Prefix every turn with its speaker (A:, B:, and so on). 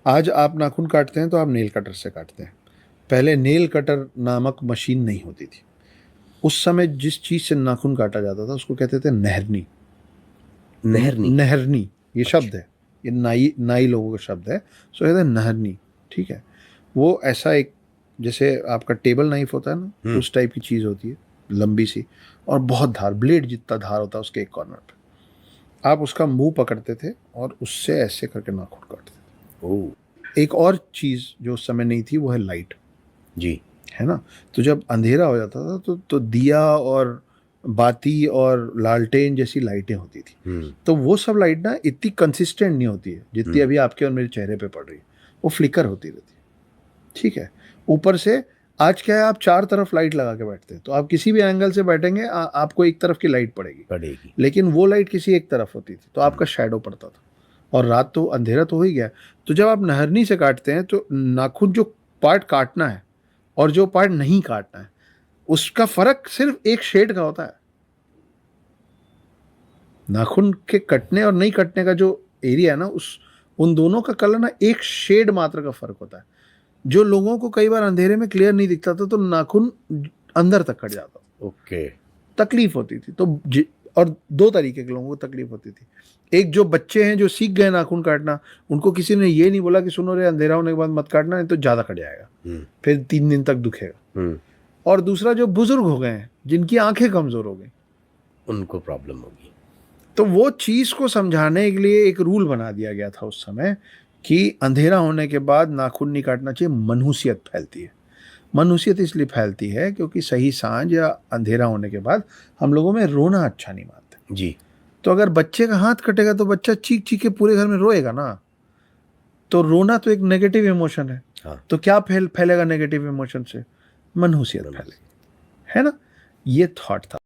A: आज आप नाखून काटते हैं तो आप नेल कटर से काटते हैं। पहले नेल कटर नामक मशीन नहीं होती थी। उस समय जिस चीज से नाखून काटा जाता था उसको कहते थे नहरनी।
B: नहरनी।
A: नहरनी ये
B: अच्छा।
A: शब्द है, ये नाई नाई लोगों का शब्द है, सो कहते हैं नहरनी। ठीक है। वो ऐसा एक, जैसे आपका टेबल नाइफ होता है ना,
B: हम्म।
A: उस टाइप की चीज होती है, लंबी सी, और बहुत धार, ब्लेड जितना धार होता है उसके एक कॉर्नर पे। आप उसका मुंह पकड़ते थे और उससे ऐसे करके नाखून काटते
B: ओ।
A: थे। एक और चीज जो उस समय नहीं थी वो है लाइट,
B: जी।
A: है ना। तो जब अंधेरा हो जाता था तो दिया और बाती और लालटेन जैसी लाइटें होती थी।
B: हम्म।
A: तो वो सब लाइट ना इतनी कंसिस्टेंट नहीं होती है जितनी
B: हम्म।
A: अभी आपके और मेरे चेहरे पे पड़ रही है। वो फ्लिकर होती रहती है। ठीक है। ऊपर से आज क्या है, आप चार तरफ लाइट लगा के बैठते हैं, तो आप किसी भी एंगल से बैठेंगे आपको एक तरफ की लाइट पड़ेगी।
B: पड़ेगी।
A: लेकिन वो लाइट किसी एक तरफ होती थी तो
B: हम्म।
A: आपका शैडो पड़ता था। और रात तो अंधेरा तो हो ही गया। तो जब आप नहरनी से काटते हैं तो नाखून जो पार्ट काटना है और जो पार्ट नहीं काटना है उसका फर्क सिर्फ एक शेड का होता है। नाखून के कटने और नहीं कटने का जो एरिया है ना, उस उन दोनों का कलर ना एक शेड मात्र का फर्क होता है। जो लोगों को कई बार अंधेरे में क्लियर नहीं दिखता था तो नाखून अंदर तक कट जाता था,
B: ओके।
A: तकलीफ होती थी। और दो तरीके के लोगों को तकलीफ होती थी। एक जो बच्चे हैं जो सीख गए नाखून काटना, उनको किसी ने ये नहीं बोला कि सुनो रे अंधेरा होने के बाद मत काटना नहीं तो ज्यादा कट जाएगा,
B: हम्म।
A: फिर 3 दिन तक दुखेगा।
B: हम्म।
A: और दूसरा जो बुजुर्ग हो गए हैं जिनकी आंखें कमजोर हो गई,
B: उनको प्रॉब्लम होगी।
A: तो वो चीज को समझाने के लिए एक रूल बना दिया गया था उस समय कि अंधेरा होने के बाद नाखून नहीं काटना चाहिए, मनहूसियत फैलती है। मनहूसियत इसलिए फैलती है क्योंकि सही सांझ या अंधेरा होने के बाद हम लोगों में रोना अच्छा नहीं मानते।
B: जी।
A: तो अगर बच्चे का हाथ कटेगा तो बच्चा चीख चीख के पूरे घर में रोएगा ना। तो रोना तो एक नेगेटिव इमोशन है।
B: हाँ।
A: तो क्या फैलेगा नेगेटिव इमोशन से? मनहूसियत
B: मनोज।
A: फैलेगी, है ना। ये थॉट था।